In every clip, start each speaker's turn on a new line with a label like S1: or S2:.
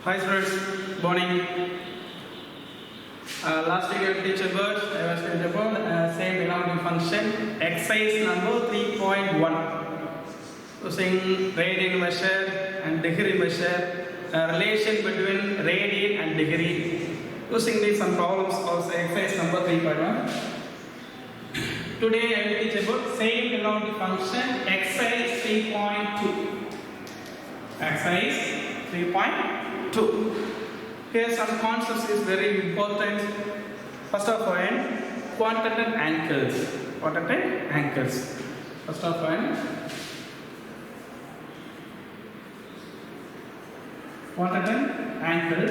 S1: Hi students, morning. Last week I teach about I was going about same rounding function exercise number 3.1 using radian measure and degree measure, relation between radian and degree. Using these some problems of exercise number 3.1. Today I will teach about same rounding function exercise 3.2. Exercise 3.2. Here some concepts is very important. First of all, quantitative angles. Quantitative angles. First of all, quantitative angle.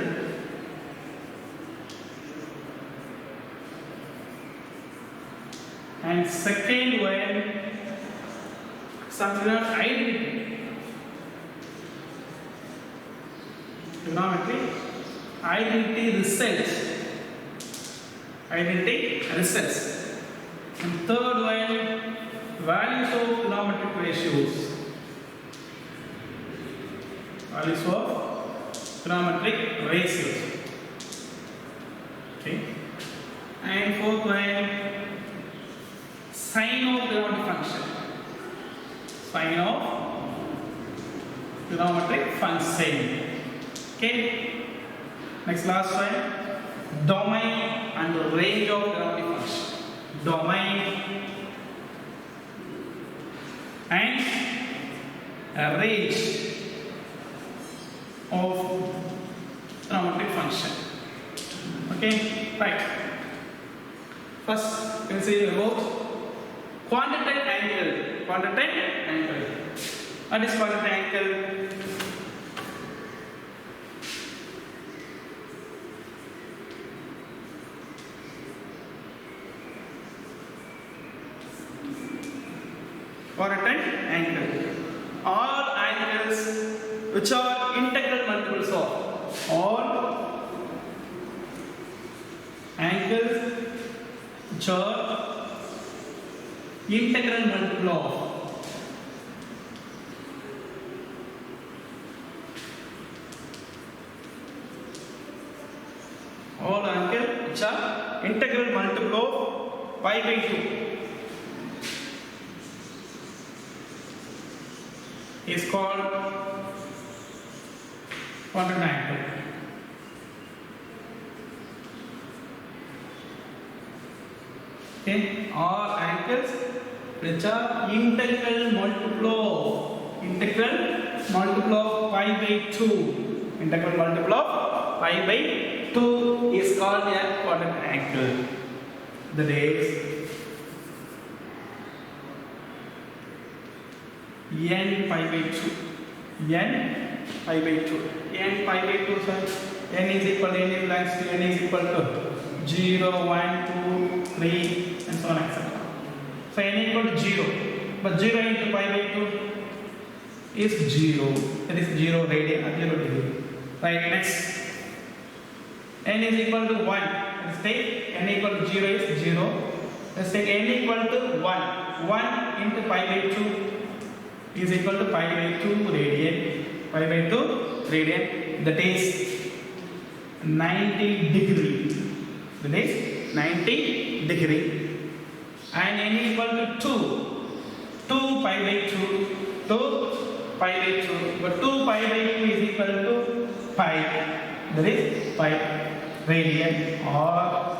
S1: And second one, something else identity. Trigonometry. Identity results. Identity results. And third one, values of trigonometric ratios. Values of trigonometric ratios. Okay. And fourth one, sign of trigonometric function. Sign of trigonometric function. Okay. Next last one, domain and range of trigonometric function. Domain and range of trigonometric function. Okay, right. First, we will see about quantitative angle. Quantitative angle. What is quantitative angle? Quantitative angle. All angles which are integral multiples of. All angles which are integral multiple of. All angles which are integral multiple of pi by 2. Is called quantitative angle. Okay, all angles which are integral multiple of pi by 2. Integral multiple of pi by 2 is called a quantitative angle. That is n pi by 2. N pi by 2. N pi by 2, sir. N is equal to n belongs to n is equal to 0, 1, 2, 3, and so on, etc. So n equal to 0. But 0 into pi by 2 is 0. That is 0 radian, 0 degree. Right, next. N is equal to 1. Let's take n equal to 0 is 0. Let's take n equal to 1. 1 into pi by 2 is equal to pi by 2 radian. Pi by 2 radian. That is 90 degree. That is 90 degree. And n equal to 2. 2 pi by 2. 2 pi by 2. But 2 pi by 2 is equal to pi. That is pi radian or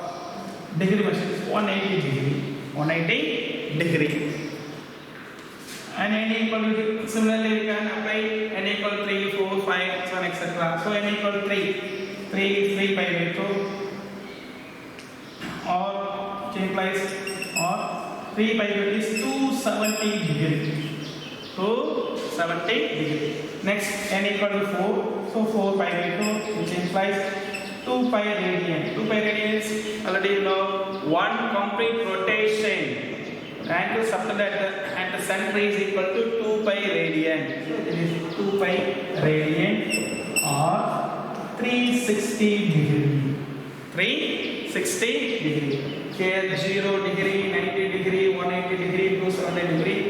S1: degree measure is 180 degree. 180 degree. And n equal to, similarly we can apply n equal to 3, 4, 5, so on, etc. So n equal to 3. 3 is 3 pi by 2. Or which implies or 3 pi by 2 is 270 degree. 270 degree. Next n equal to 4. So 4 pi by 2 which implies 2 pi radian. 2 pi radian is already you know 1 complete rotation. The angle subtended at the center is equal to 2 pi radian. So it is 2 pi radian or 360 degree. 360 degree. Here 0 degree, 90 degree, 180 degree, 270 degree,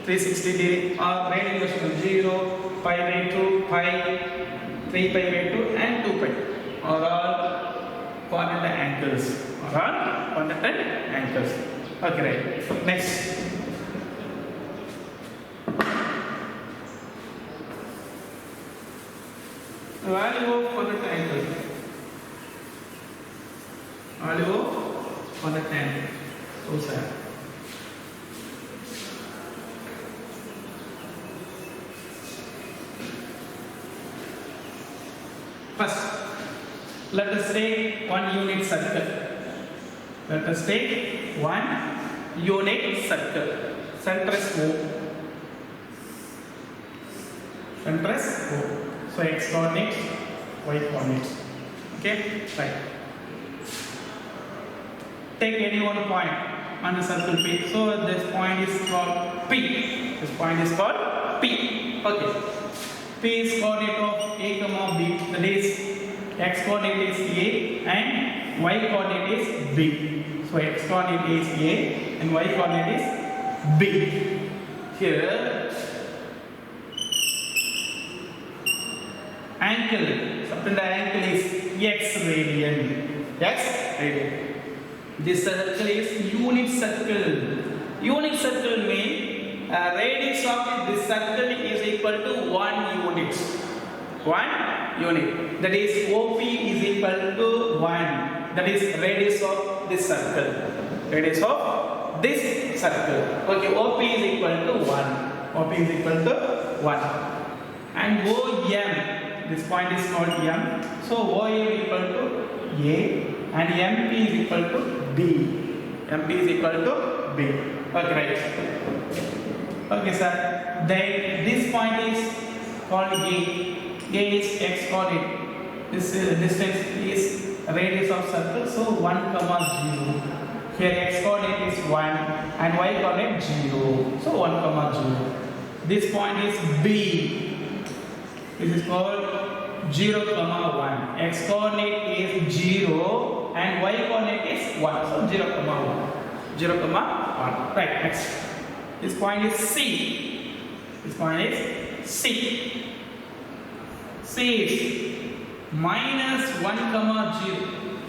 S1: 360 degree, or radian version 0, pi by 2, pi, 3 pi by 2 and 2 pi are all quadrant angles. Okay, right. Next. The value of quadrant angle. Value of quadrant angle. So sir. First, let us take one unit circle. Let us take one unit circle. Center is O. Center is O. So x coordinates, y coordinates. Okay, right. Take any one point on the circle P. So this point is called P. This point is called P. Okay. P is coordinate of A comma B. That is x coordinate is A and y coordinate is B. So x coordinate is A and y coordinate is B. Here angle, subtend angle is x radian. X radian. This circle is unit circle. Unit circle means radius of this circle is equal to 1 unit. 1 unit. That is OP is equal to 1. That is radius of this circle. Radius of this circle. Okay, OP is equal to 1. OP is equal to 1. And OM, this point is called M. So OM is equal to A and MP is equal to B. MP is equal to B. Okay, right. Okay, sir. Then this point is called A. A is x coordinate. This distance is radius of circle. So 1 comma 0. Here x coordinate is 1 and y coordinate 0. So 1 comma 0. This point is B. This is called 0 comma 1. X coordinate is 0 and y coordinate is 1. So 0 comma 1. 0 comma 1. Right, next. This point is C. This point is C. C is minus 1 comma 0.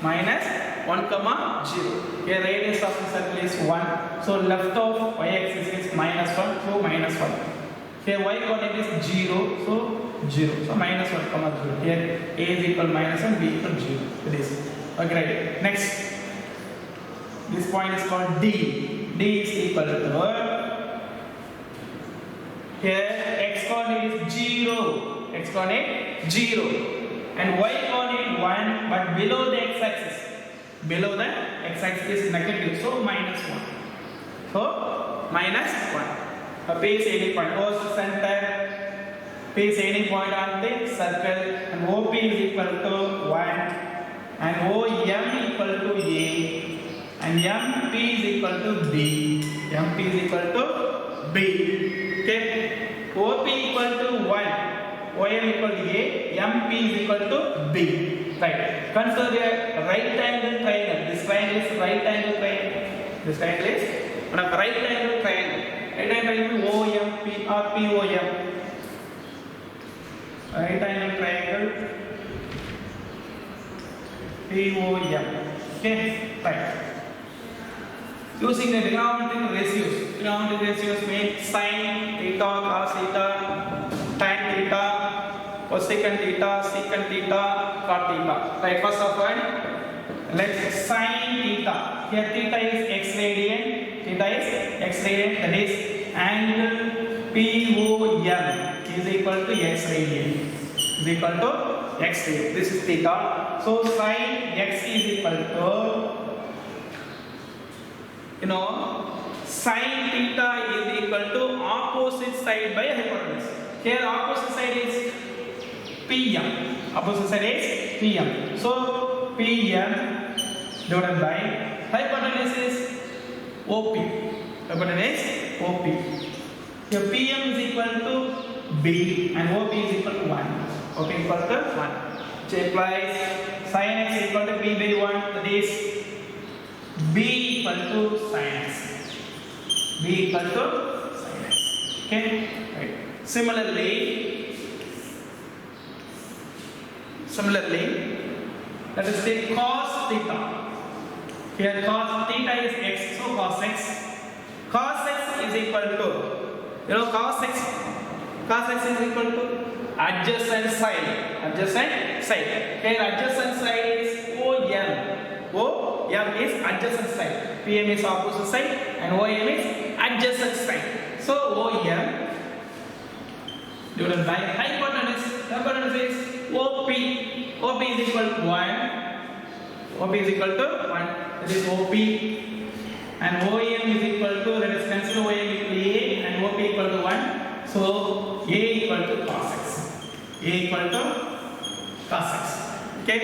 S1: Minus 1 comma 0. Here radius of the circle is 1. So left of y axis is minus 1. So minus 1. Here y coordinate is 0. So 0. So minus 1 comma 0. Here A is equal minus 1, B equal 0. It is. Okay, right. Next. This point is called D. D is equal to here x coordinate is 0. X coordinate 0. And y coordinate 1, but below the x axis. Below the x axis is negative. So minus 1. So minus 1. P is any point. O is the center. P is any point on the circle. And OP is equal to 1. And OM equal to A. And MP is equal to B. MP is equal to B. Okay. OP equal to 1. OM equal to A. MP is equal to B. Right. Consider a right angle triangle. This triangle is right angle triangle. This triangle is one of right angle triangle. Right angle triangle OMP or POM. Right angle triangle POM. Okay. Right. Using the trigonometric ratios. Trigonometric ratios mean sin theta, cos theta, tan theta, cosecant theta, secant theta, cot theta. Right. First of all, let's sin theta. Here theta is x radian. Theta is x radian. That is angle POM is equal to x radian. Is equal to x radian. This is theta. So sin x is equal to sin theta is equal to opposite side by hypotenuse. Here opposite side is PM. Opposite side is PM. So PM divided by hypotenuse is OP. Hypotenuse is OP. Here PM is equal to B and OP is equal to 1. OP equal to 1. Which implies sin x equal to B by 1. That is B equal to sin x. B equal to sin x. Okay, right. Similarly, let us take cos theta. Here cos theta is x, so cos x. Cos x is equal to, cos x is equal to adjacent side. Here adjacent side is OM. OM is adjacent side. PM is opposite side and OM is adjacent side. So OM divided by hypotenuse is OP. OP is equal to 1. OP is equal to 1. That is OP. And OM is equal to, let us consider OM equal to A and OP equal to 1. So A equal to cos x. A equal to cos x. Okay.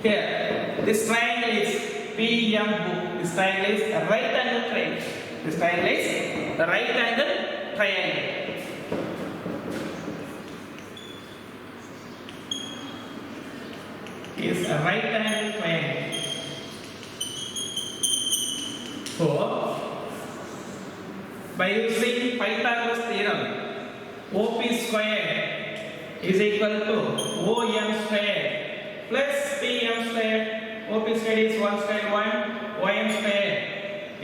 S1: Here, this triangle is PMO. This triangle is a right angle triangle. This triangle is a right angle triangle. Is a right angle triangle. So, by using Pythagoras theorem, OP square is equal to OM square plus PM square. OP square is 1 square 1. OM square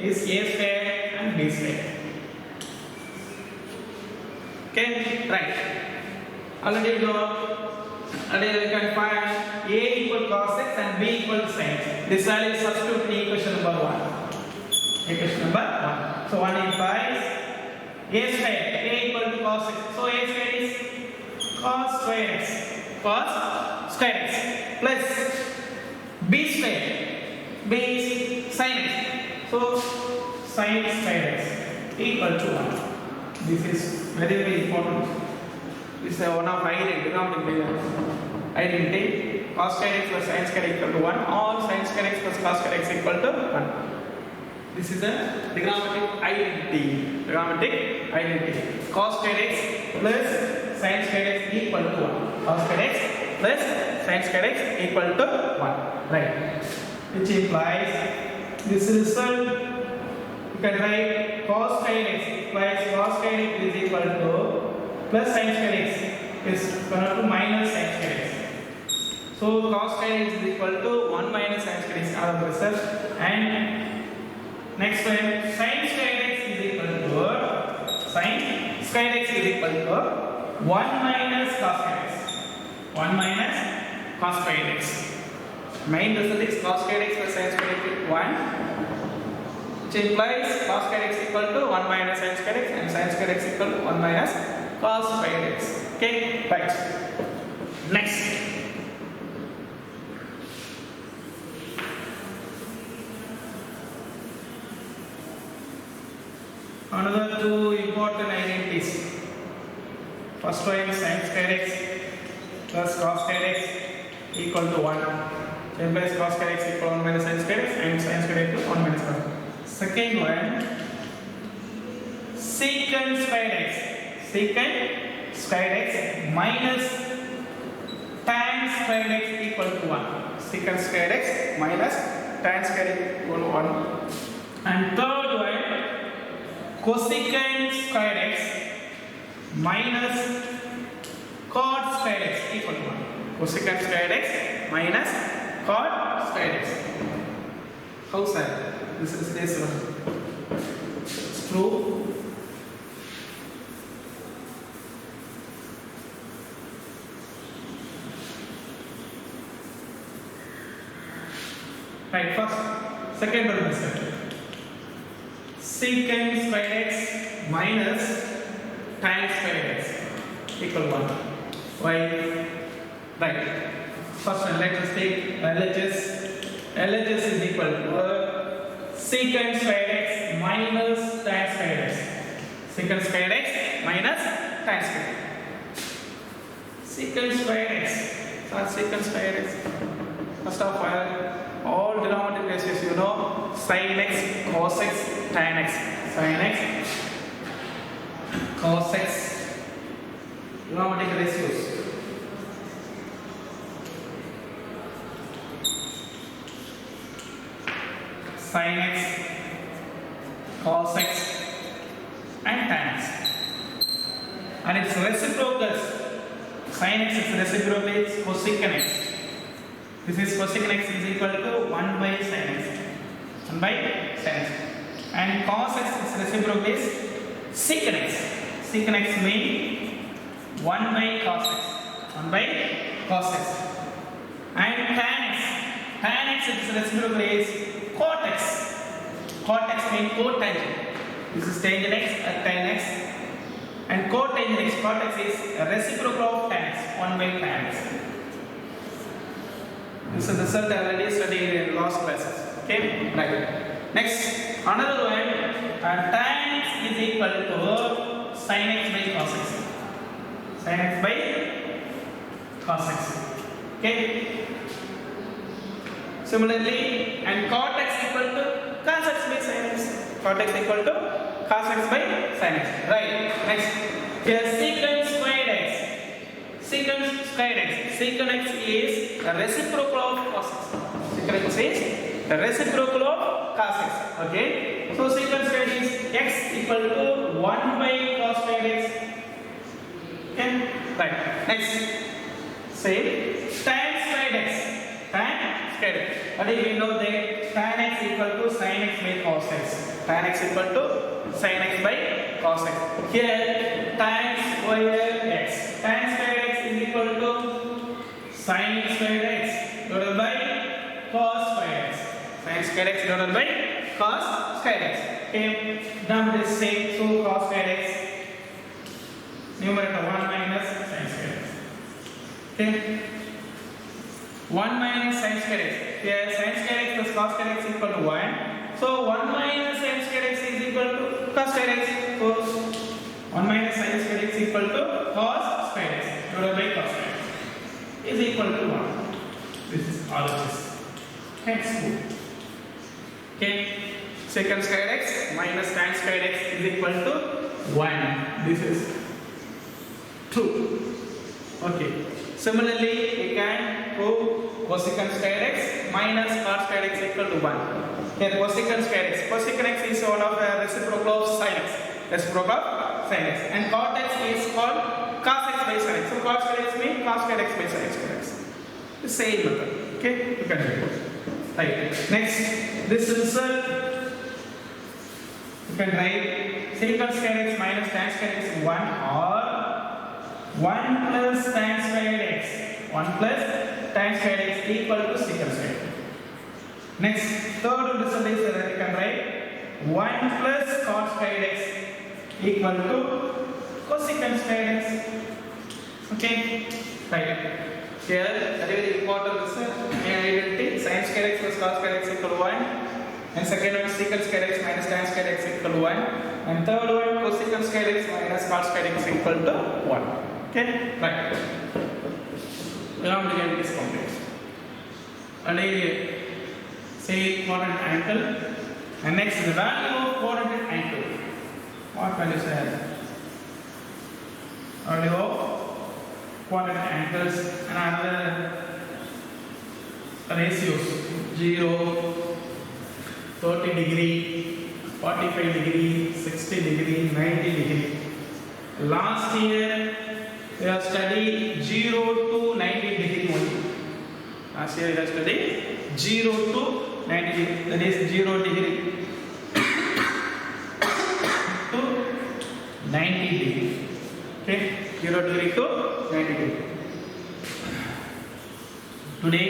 S1: is A square and B square. Okay, right. Already we can find A equal cos x and B equal sin x. This value is substitute in equation number 1. Equation number 1. So 1 implies A square. A equal to cos x. So A square is cos square x. Cos square x plus B square. B is sin x. So sin square x equal to 1. This is very, very important. This is one of identity. Cos square x plus sin square equal to 1 or sin square x plus cos square x equal to 1. This is a trigonometric identity. Cos square x plus sin square x equal to 1. Cos square x plus sin square x equal to 1. Right. Which implies this result you can write cos square x implies cos square x is equal to plus sin square x is equal to minus sin square x. So cos square x is equal to 1 minus sin square x out of the result. And next one, sin square x is equal to 1 minus cos square x. 1 minus cos square x. Main result is cos square x plus sin square x is 1, which implies cos square x equal to 1 minus sin square x and sin square x equal to 1 minus cos square x. Okay, right. Next. Another two important identities. First one is sin square x plus cos square x equal to 1. So implies cos square x equal to 1 minus sin square x and sin square x equal to 1 minus cos. Second one, secant square x. Secant square x minus tan square x equal to 1. Secant square x minus tan square x equal to 1. And third one, cosecant square x minus cot square x equal to 1. Cosecant square x minus cot square x. How sir? This is this one. It's true. Right, first, second one is secant square x minus tan square x equal to 1. Why? Right. First one, let us take LHS. LHS is equal to secant square x minus tan square x. Secant square x minus tan square x. Secant square x. So secant square x. First of all denominator ratios you know, sin x, cos x, tan x. Sin x, cos x, denominator ratios. Sin x, cos x and tan x. and its reciprocals. Sin x is reciprocal is cosecant x. This is cosecant x is equal to 1 by sin x. 1 by sin x. And cos x is reciprocal is secant x. Secant x means 1 by cos x. 1 by cos x. And tan x is reciprocal is cot x. Cot x means cotangent. This is tangent x, tan x. And cotangent x, cot x is a reciprocal of tan x, 1 by tan x. This is the result I already studied in last classes. Okay, right. Next, another one, tan x is equal to sin x by cos x. Sin x by cos x. Okay. Similarly, and cot x equal to cos x by sin x. Cot x equal to cos x by sin x. Right. Next, here secant squared x. Secant squared x. Secant x is a reciprocal of cos x. Secant x is a reciprocal of cos x. Okay. So secant squared is x equal to 1 by cos squared x. Okay. Right. Next, say tan squared x. Tan squared x. What do we know that tan x equal to sin x by cos x. Tan x equal to sin x by cos x. Here tan squared x. Tan squared x is equal to sin squared x divided by cos squared x. Sin squared x divided by cos squared x. Okay. Now this same, so cos squared x. Numerator 1 minus sin squared x. Okay. 1 minus sin squared x. Here sin squared x plus cos squared x equal to 1. So 1 minus sin squared x is equal to cos squared x. So 1 minus sin squared x equal to cos squared x divided by cos squared x is equal to 1. This is all of this. Thanks. Okay. Secant squared x minus tan squared x is equal to 1. This is 2. Okay. Similarly, we can prove cosecant squared x minus cot squared x equal to 1. Here cosecant squared x. Cosecant x is one of the reciprocal of sin x. Reciprocal of sin x. And cot x is called cos x by sin x. So cot squared x means cos squared x by sin squared x. The same method. Okay? You can do it. Right. Next, this result you can write secant squared x minus tan squared x 1 or 1 plus tan squared x. 1 plus tan squared x equal to secant squared x. Next, third result is that you can write 1 plus cot squared x equal to cosecant squared x. Okay? Right. Here, that is very important result. Main identity, sin squared x plus cos squared x equal to 1. And second one, secant squared x minus tan squared x equal to 1. And third one, cosecant squared x minus cot squared x equal to 1. Okay? Right. Now we get this complex. And say quadrant angle. And next, the value of quadrant angle. What value is that? Value of quadrant angles and other ratios. 0, 30 degree, 45 degree, 60 degree, 90 degree. Last year, we have studied 0 to 90 degree only. Last year we have studied 0 to 90 degree. That is 0 degree to 90 degree. Okay, 0 degree to 90 degree. Today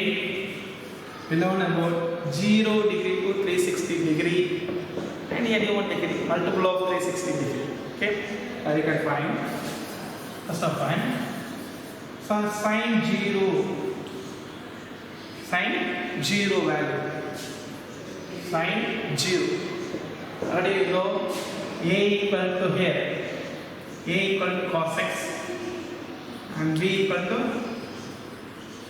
S1: we learn about 0 degree to 360 degree and any one degree, multiple of 360 degree. Okay, you can find. First of all, so sin 0 value, sin 0. How do you go? A equal to here, A equal to cos x and B equal to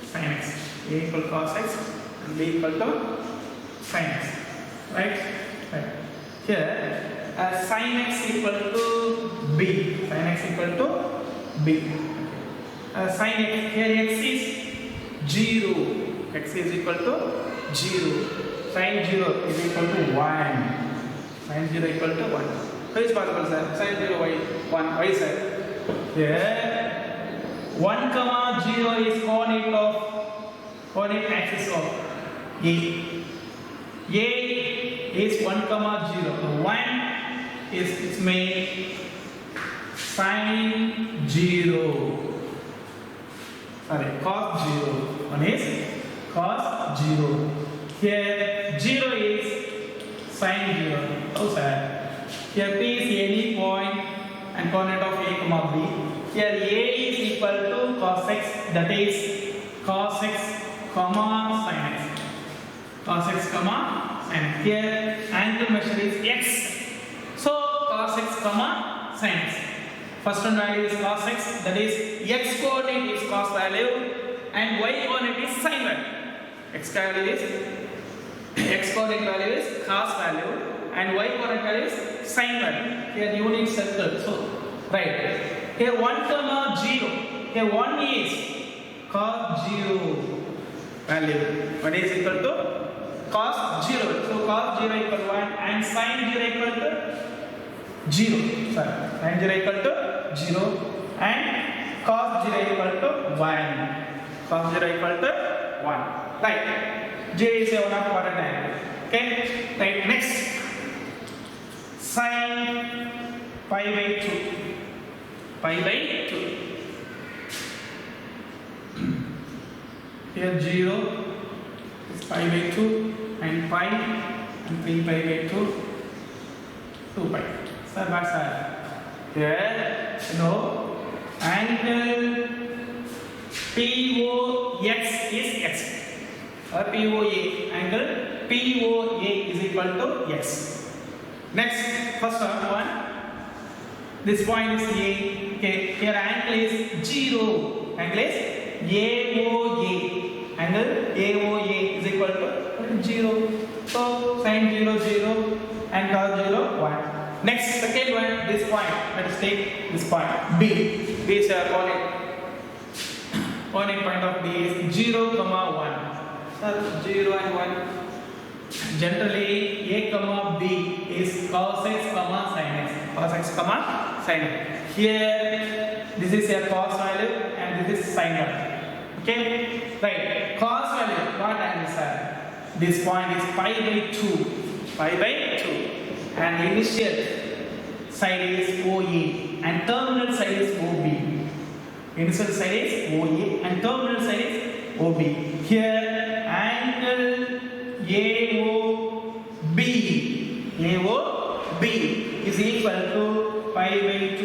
S1: sin x. A equal to cos x and B equal to sin x. Right? Right. Here, sin x equal to B. Sin x equal to B. Sin x, here x is 0. X is equal to 0. Sin 0 is equal to 1. Sin 0 equal to 1. How is possible, sir? Sin 0 y 1. Why, sir? Here 1 comma 0 is coordinate axis of A. A is 1 comma 0. So 1 is its made sine 0. Sorry, cos 0. One is cos 0. Here 0 is sine 0. Oh, sir. Here P is any point and coordinate of A comma B. Here A is equal to cos x, that is cos x comma sin x. Cos x comma sin x. Here angle measure is x. So cos x comma sin x. First one value is cos x, that is x coordinate is cos value and y coordinate is sin value. X coordinate value is cos value and y coordinate value is sin value. Here unit circle. So right. Here 1 comma 0. Here 1 is cos 0 value. What is equal to cos 0. So cos 0 equal to 1 and sin 0 equal to 0. Sorry, sin 0 equal to 0 and cos 0 equal to 1. Cos 0 equal to 1. Right. J is a 1 of quadrant angle. Okay. Right. Next. Sin pi by 2. Pi by 2. Here 0 is pi by 2 and pi and 3 pi by 2. 2 pi. Side by side. Here, angle POX is x. POA, angle POA is equal to x. Next, first one. This point is A. Okay, here angle is 0. Angle is AOA. Angle AOA is equal to 0. So sin 0, 0 and cos 0, 1. Next, second one, this point. Let us take this point B. B is a coordinate point of B is 0, 1. So 0 and 1. Generally, A, B is cos x, sin x. Cos x, sin x. Here, this is a cos value and this is sin value. Okay, right. Cos value, what angles are? This point is pi by 2. Pi by 2. And initial side is OA and terminal side is OB. Initial side is OA and terminal side is OB. Here angle AOB is equal to pi by 2.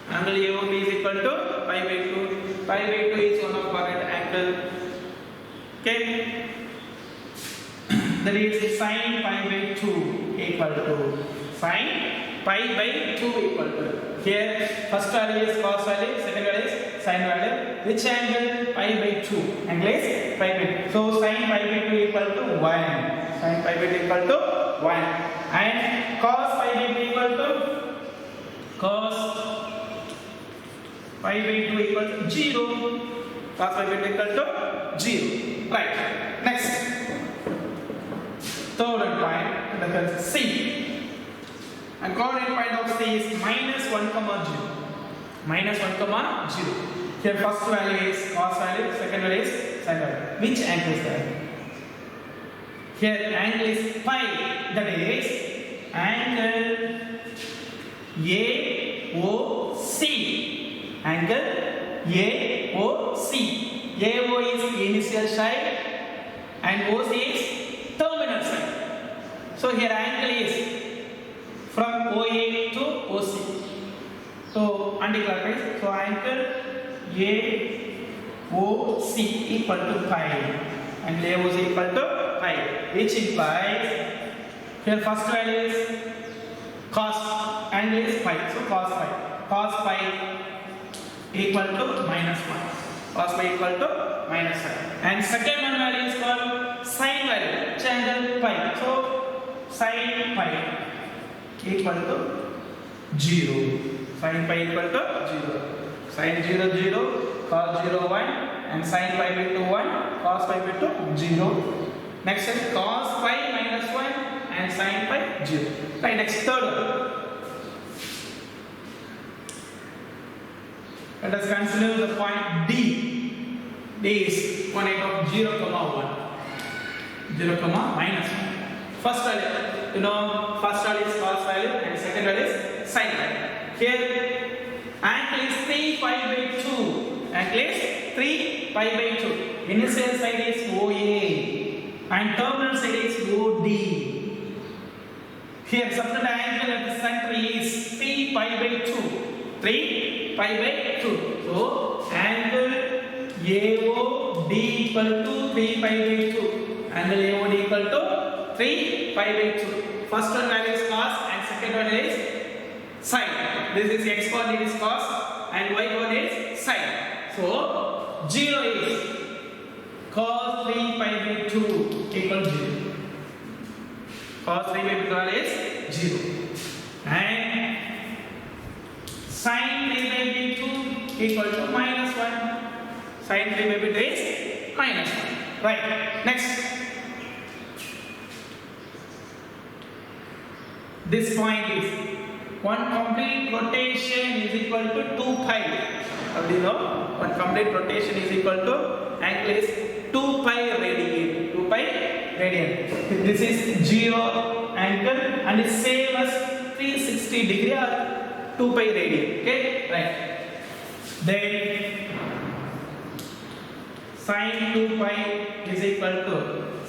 S1: Angle AOB is equal to pi by 2. Pi by 2 is one of quadrant angle. Okay. That is sin pi by 2 equal to sin pi by 2 equal to. Here first value is cos value, second value is sin value. Which angle? Pi by 2. Angle is pi by 2. So sin pi by 2 equal to 1. Sin pi by 2 equal to 1. And cos pi by 2 equal to cos pi by 2 equal to 0. Cos pi by 2 equal to 0. Right. Next. Third point, that is C. And coordinate point of C is minus 1, 0. Minus 1, 0. Here first value is cos value, second value is sin value. Which angle is that? Here angle is pi, that is angle AOC. Angle AOC. AO is initial side and OC is terminal side. So here angle is from OA to OC. So anticlockwise. So angle AOC equal to pi. Angle AOC equal to pi, which implies here first value is cos. Angle is pi. So cos pi. Cos pi equal to minus 1. Cos pi equal to minus 1. And second one value is called sin value. Which angle? Pi. So sin pi equal to 0. Sin pi equal to 0. Sin 0, 0. Cos 0, 1. And sin pi by 2, 1. Cos pi by 2, 0. Next is cos pi minus 1 and sin pi 0. Right. Next third one. Let us consider the point D. D is coordinate of 0, 1. 0, minus 1. First value, first value is cos value and second value is sin value. Here, angle is 3 pi by 2. Angle is 3 pi by 2. Initial side is OA and terminal side is OD. Here, subtend angle at the center is 3 pi by 2. 3 pi by 2. So, angle AOD equal to 3 pi by 2. Angle AOD equal to 3 pi by 2. First one value is cos and second one is sin. This is x coordinate is cos and y coordinate is sin. So 0 is cos 3 pi by 2 equal 0. Cos 3 by 2 is 0. And sin 3 by 2 equal to minus 1. Sin 3 by 2 is minus 1. Right. Next. This point is one complete rotation is equal to 2 pi. How do you know? One complete rotation is equal to angle is 2 pi radian. 2 pi radian. This is 0 angle and it's same as 360 degree or 2 pi radian. Okay, right. Then sin 2 pi is equal to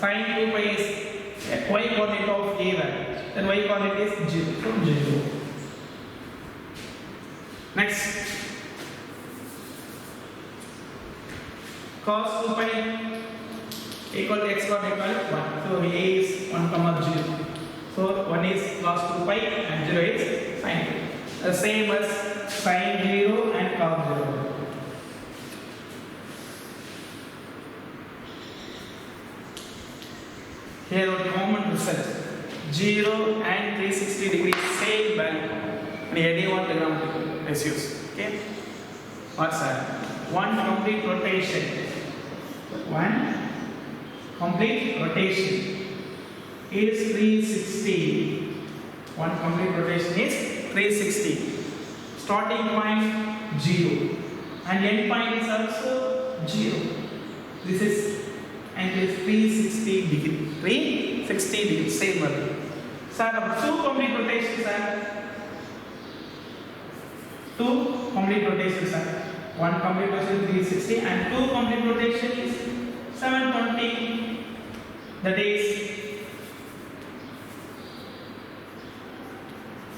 S1: sin 2 pi is y coordinate of a value. Then y coordinate is 0. So 0. Next, cos 2 pi equal to x coordinate value 1. So a is 1 comma 0. So 1 is cos 2 pi and 0 is sin 2. The same as sin 0 and cos 0. Here are common results. 0 and 360 degrees same value. And anyone trigonometry is used. Okay. What's that? One complete rotation. One complete rotation is 360. One complete rotation is 360. Starting point 0 and end point is also 0. This is angle is 360 degree. 360 degree same value. Sir, two complete rotations are two complete rotations are one complete rotation 360 and two complete rotation is 720. That is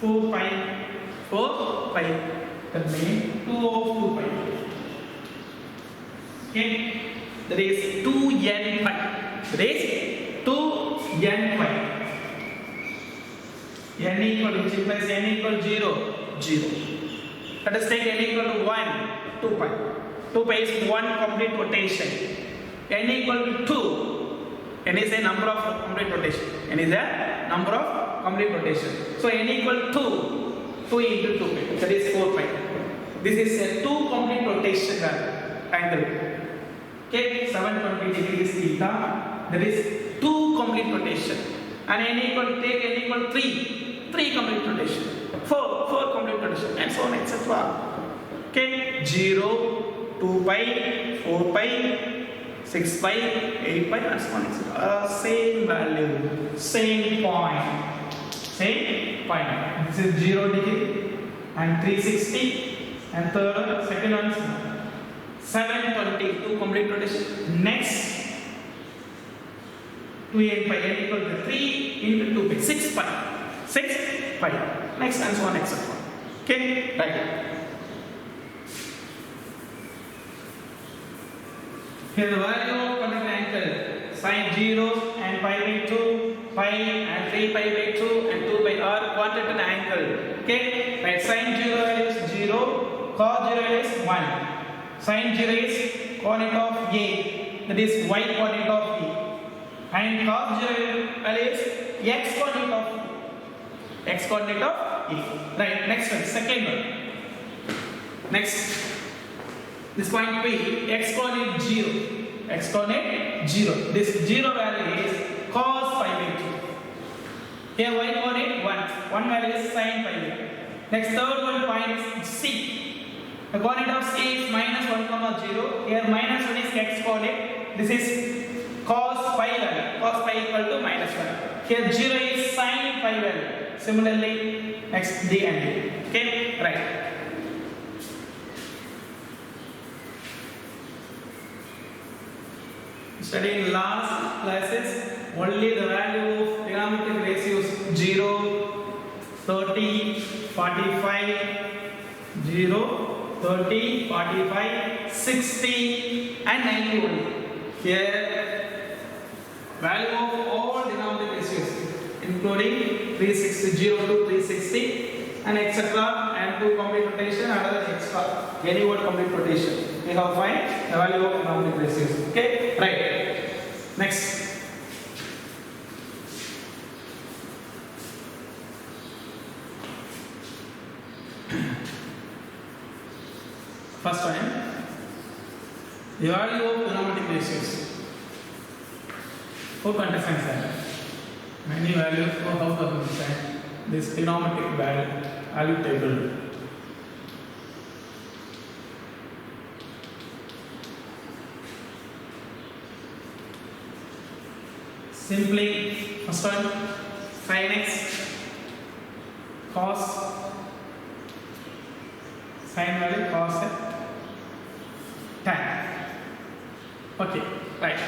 S1: 4 pi. 4 pi. That means 2 of 2 pi. Okay. That is 2n pi. That is 2n pi. N equal to, which implies n equal 0, 0. Let us take n equal to 1, 2 pi. 2 pi is one complete rotation. N equal to 2. N is a number of complete rotation. N is a number of complete rotation. So n equal to 2 into 2 pi. That is 4 pi. This is a 2 complete rotation angle. Okay, 720 degrees theta. That is 2 complete rotation. And n equal to take n equal to 3 complete rotation. 4 complete rotation, and so on, etc. Okay, 0, 2 pi, 4 pi, 6 pi, 8 pi, and so on, etc. Same value, same point. This is 0 degree and 360, and second one is 720, 2 complete rotation. Next, 2n pi, n equal to 3 into 2 pi, 6 pi. 6 pi. Next, and so on, etc. Okay, right. Here the value of contact angle sin 0 and pi by 2, pi and 3 pi by 2 and 2 pi are quadrant angle. Okay, right. Sin 0 is 0, cos 0 is 1. Sin 0 is coordinate of A, that is y coordinate of A. And cos 0 is x coordinate of A. X coordinate of A. Right, next one, second one. Next, this point P, x coordinate 0. X coordinate 0. This 0 value is cos pi by 2. Here y coordinate 1. 1 value is sin pi by 2. Next, third one point is C. The coordinate of C is minus 1 comma 0. Here minus 1 is x coordinate. This is cos pi value. Cos pi equal to minus 1. Here 0 is sin pi value. Similarly, next D and D. Okay, right. Studying last classes, only the value of trigonometric ratios 0, 30, 45, 0, 30, 45, 60 and 90 only. Here, value of all trigonometric ratios including 360, 0 to 360 and etc. and to complete rotation and other extra any one complete rotation. We have find the value of trigonometric ratios. Okay, right. Next. First one, the value of trigonometric ratios. Four contestants are many values for how to understand this trigonometric value table. Simply, first one, sin x, cos, sin value, cos x, tan. Okay, right.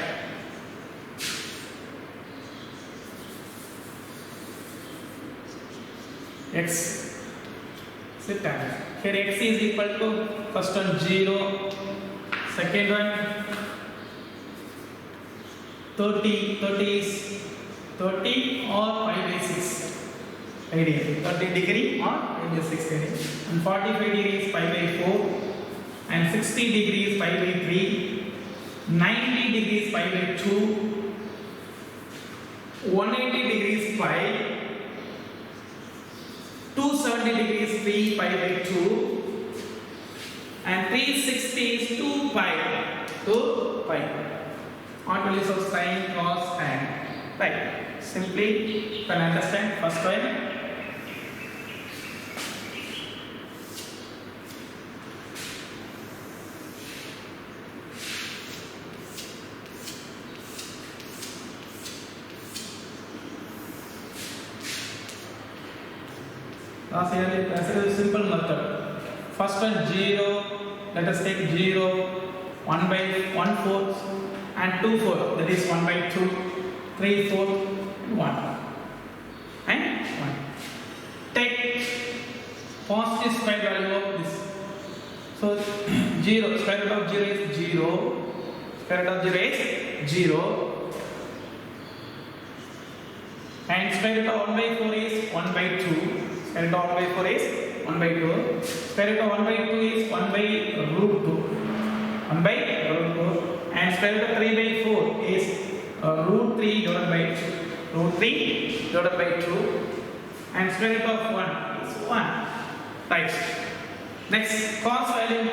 S1: X, say tan. Here x is equal to first one 0, second one 30. 30 is 30 or pi by 6 ideal. 30 degree or pi by 6 ideal. And 45 degree is pi by 4 and 60 degree is pi by 3, 90 degree is pi by 2, 180 degrees pi, 270 degrees 3 pi by 2 and 360 is 2 pi. Not only so sin, cos and right. Simply you can understand first one. That's a simple method. First one 0, let us take 0, 1 by 1/4 and 2/4, that is 1 by 2, 3/4, 1 and 1. Take positive square value of this. So 0, square root of 0 is 0, square root of 0 is 0 and square root of 1 by 4 is 1 by 2. Square root of 1 by 4 is 1 by 2. Square root of 1 by 2 is 1 by root 2. 1 by root 2. And square root of 3 by 4 is root 3 divided by 2. Root 3 divided by 2. And square root of 1 is 1. Right. Next, cos value.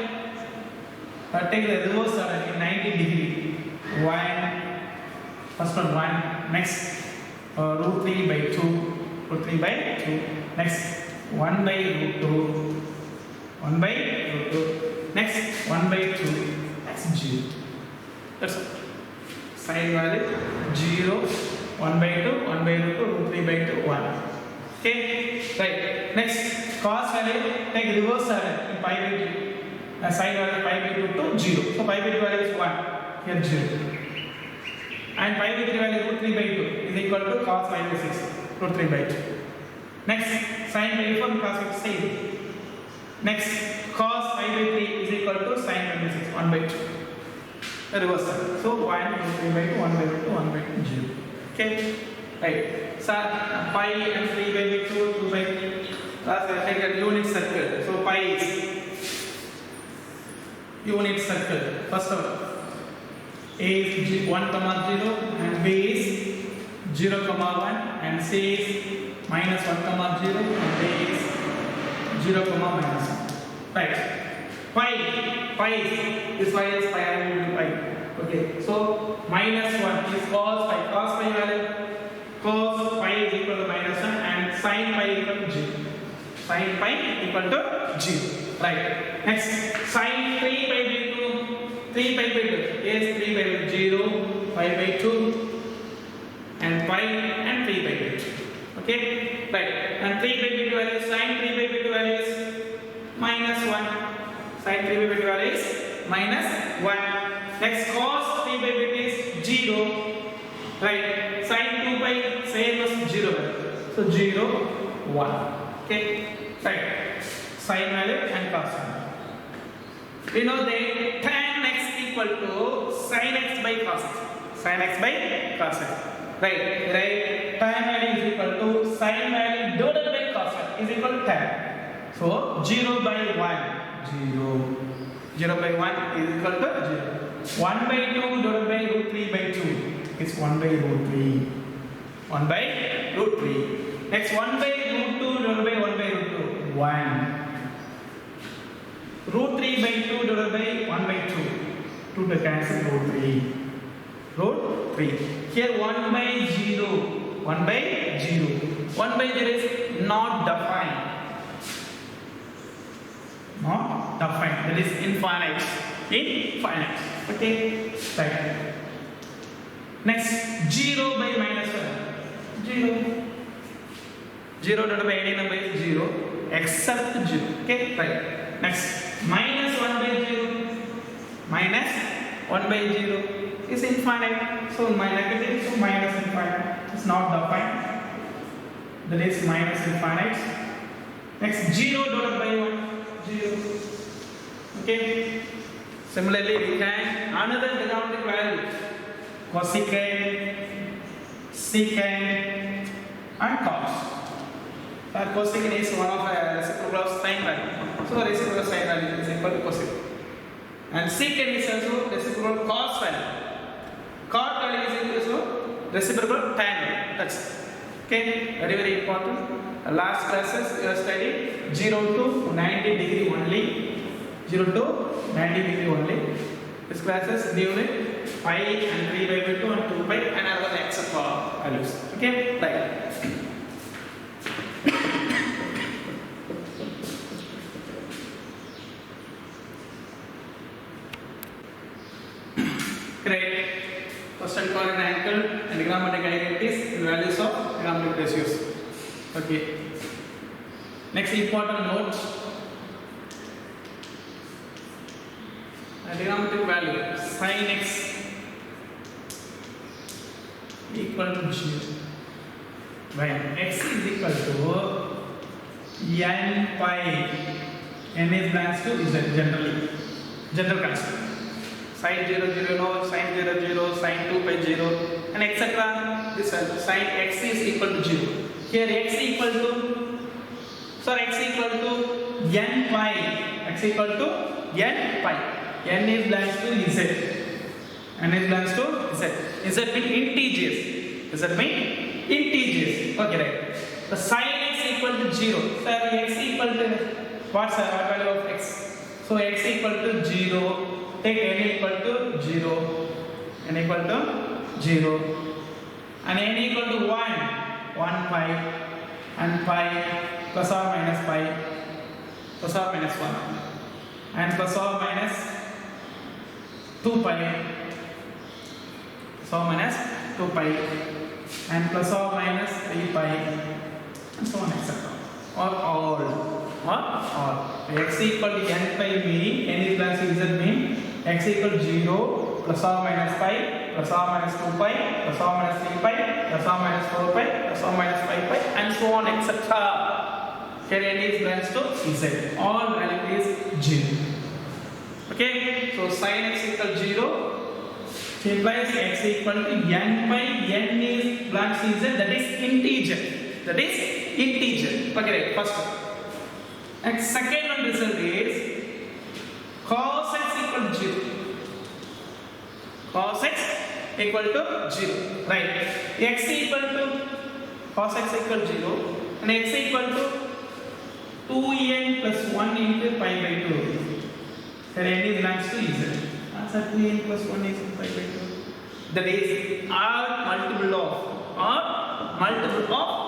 S1: Take the reverse order in 90 degree. 1. First one 1. Next, root 3 by 2. Root 3 by 2. Next, 1 by root 2. 1 by root 2. Next, 1 by 2. That's 0. That's all. Sin value 0, 1 by 2, 1 by root 2, root 3 by 2, 1. Okay, right. Next, cos value, take reverse order in pi by 2. Sin value pi by 2 to 0. So pi by 2 value is 1. Here 0. And pi by 3 value root 3 by 2 is equal to cos pi by 6. Root 3 by 2. Next, sin by 4 because it's same. Next, cos pi by 3 is equal to sin pi by 6. 1 by 2. The reverse side. So 1 root 3 by 2, 1 by 2, 1 by 2, 0. Okay, right. So pi and 3 by 2, 2 by 3. That's like a unit circle. So pi is unit circle. First of all, A is 1 comma 0 and B is 0 comma 1 and C is minus 1 comma 0 and A is 0 comma minus 1. Right. Pi is this y is pi and pi. Okay, so minus 1 is cos pi. Cos pi value, cos pi is equal to minus 1 and sin pi equal to 0. Sin pi equal to 0. Right. Next, sine 3 pi by 2. 3 pi by 2. Yes, 3 pi by 0, pi by 2, and pi and 3 pi by 2. Okay. Right. And 3 pi by 2 value is sine 3 pi by 2 value is minus 1. Sine 3 by 2 value is minus 1. Next, cos 3 by 2 is 0. Right. Sine 2 pi same as 0. So 0, 1. Okay. Right. Sine value and cos value. We know that tan x equal to sin x by cos x. Sin x by cos x. Right. Right. Tan value is equal to sin value divided by cos value is equal to tan. So 0 by 1. 0. 0 by 1 is equal to 0. 1 by 2 divided by root 3 by 2 is 1 by root 3. 1 by root 3. Next, 1 by root 2 divided by 1 by root 2. 1. Root 3 by 2 divided by 1 by 2. 2 to cancel root 3. Root 3. Here 1 by 0. 1 by 0. 1 by 0 is not defined. Not defined. That is infinite. Infinite. Okay. Right. Next, 0 by minus 1. 0. 0 divided by any number is 0 except 0. Okay. Right. Next, minus 1 by 0. Minus 1 by 0 is infinite. So my negative, so minus infinite. It's not defined. That is minus infinite. Next, 0 divided by 1. 0. Okay. Similarly, we can another trigonometric value. Cosecant, secant, and cos. Cosecant is one of a reciprocal of sine value. So reciprocal sine value is equal to cosecant. And secant is also reciprocal cos value. Cot value is equal to reciprocal tan value. That's it. Okay, very very important. Last classes you are studying 0 to 90 degree only. 0 to 90 degree only. This classes unit pi and 3 by 2 and 2 pi and other etc. values. Okay, right. Great. Question called an angle and trigonometric identities and values of trigonometric ratios. Okay. Next important note. Trigonometric value sin x equal to 0 when x is equal to n pi. N is belongs to z generally. General constant. Sin 0 0 no, sin 0 0, sin 2 pi 0 and etc. This sin x is equal to 0. Here x equal to x equal to n pi. X equal to n pi. N is belongs to z. N is belongs to z. Z means integers. Z means integers. Okay, right. The sin x equal to 0. So x equal to what's the value of x? So x equal to 0. Take n equal to 0. N equal to 0. And n equal to 1. 1 pi. And pi plus or minus pi. Plus or minus 1. And plus or minus 2 pi, so minus 2 pi, and plus or minus 3 pi, and so on etc. Or all. X equal to n pi mean n is plus z mean x equal to 0 plus or minus pi, plus or minus 2 pi, plus or minus 3 pi, plus or minus 4 pi, plus or minus 5 pi, and so on etc. Here n is belongs to z. All value is 0. Okay, so sin x equal 0 implies x equal to n pi. N is belongs to z, that is integer. That is integer. Okay, first one. And second one result is cos x equal to 0. Cos x equal to 0. Right. X equal to cos x equal to 0 and x equal to 2n plus 1 into pi by 2. Then n is belongs to z. Answer 2n plus 1 is pi by 2. That is multiple of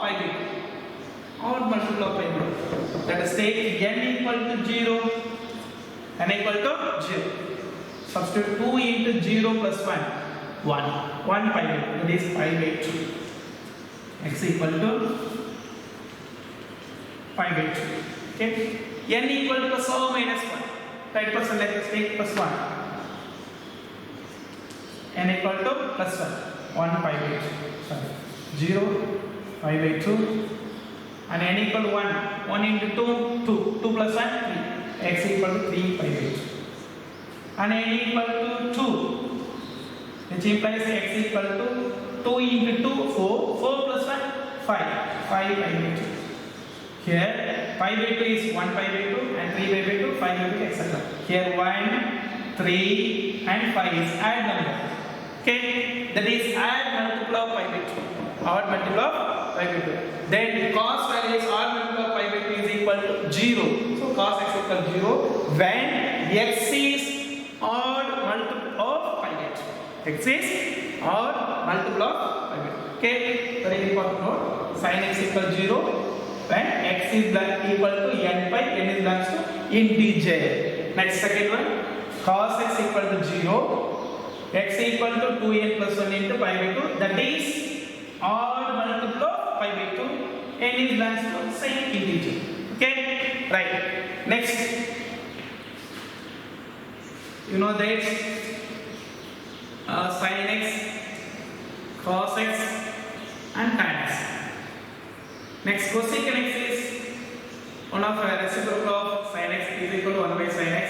S1: pi by 2. Multiple of pi by 2. That is take n equal to 0. n equal to 0. Substitute 2 into 0 plus 1, 1. 1 pi by 2, that is pi by 2. X equal to pi by 2. Okay. N equal to plus or minus 1. Right percentage is take plus 1. N equal to plus 1. 1 pi by 2. Sorry. 0 pi by 2. And n equal to 1. 1 into 2, 2. 2 plus 1, 3. X equal to 3 pi by 2. And n equal to 2. Which implies x equal to 2 into 2, 4. 4 plus 1, 5. 5 pi by 2. Here, pi by 2 is 1 pi by 2 and 3 pi by 2, 5 by 2, etc. Here 1, 3 and 5 is add number. Okay, that is add multiple of pi by 2. Odd multiple of pi by 2. Then cos value is odd multiple of pi by 2 is equal to 0. So cos x equal to 0 when x is odd multiple of pi by 2. X is odd multiple of pi by 2. Okay, very important note. Sin x equal to 0 when x is equal to n pi, n is belongs to integer. Next second one, cos x equal to 0, x equal to 2n plus 1 into pi by 2, that is odd multiple of pi by 2, n is belongs to same integer. Okay, right. Next, you know that sin x, cos x and tan x. Next, cosecant x is one of the reciprocal of sin x is equal to 1 by sin x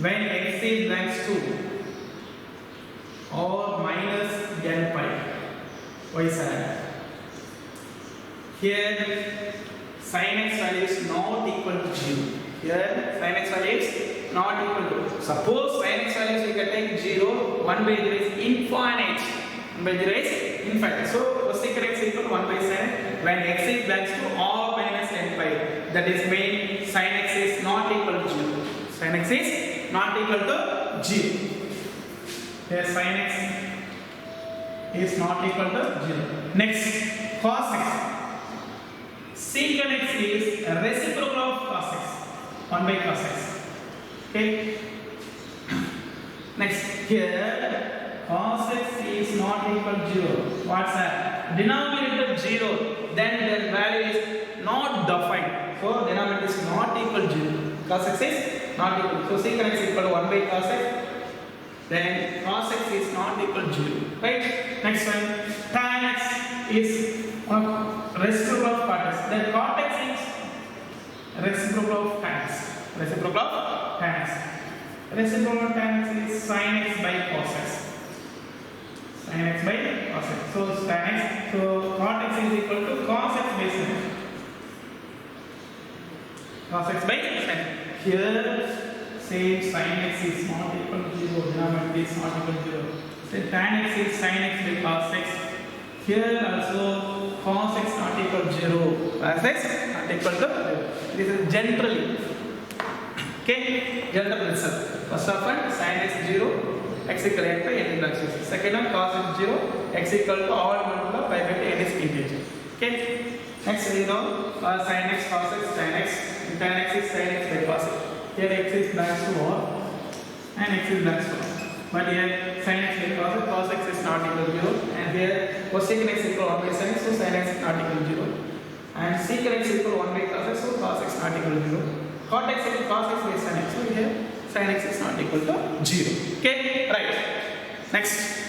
S1: when x is belongs to or minus n pi. Why is that? Here sin x value is not equal to 0. Here sin x value is not equal to. Suppose sin x values we can take 0, 1 by 0 is infinite. 1 by 0 is infinite. So cosecant x equal to 1 by sin when x is belongs to or minus n pi. That is mean sin x is not equal to 0. Sin x is not equal to 0. Here sin x is not equal to 0. Next, cos x. Secant x is a reciprocal of cos x. 1 by cos x. Okay. Next, here cos x is not equal to 0. What's that? Denominator 0. Then their value is not defined. So denominator is not equal to 0. Cos x is not equal. So secant x equal to 1 by cos x. Then cos x is not equal to 0. Right? Next one. Tan x is reciprocal of cot x. Then cot x is reciprocal of tan x. Reciprocal of tan x. Reciprocal of tan x is sin x by cos x. Sin x by cos x. So tan x. So cot x is equal to cos x by sin x. Cos x by sin x. Here same sin x is not equal to 0. Denominator is not equal to 0. So tan x is sin x by cos x. Here also cos x not equal to 0. Cos x not equal to 0. This is generally. Okay, general result. First of all, sin x 0, x equal to n by n plus 6. Second one, cos x 0, x equal to odd multiple of pi by n is integer. Okay. Next, we know sin x, cos x, tan x, and tan x is sin x by cos x. Here x is belongs to or and x is belongs to or. But here sin x by cos x is not equal to 0, and here cosecant x equal to 1 by sin x, so sin x is not equal to 0. And secant x equal to 1 by cos x, so cos x not equal to 0. Cot x equal to cos x by sin x, so here sin x is not equal to 0. Okay, right. Next.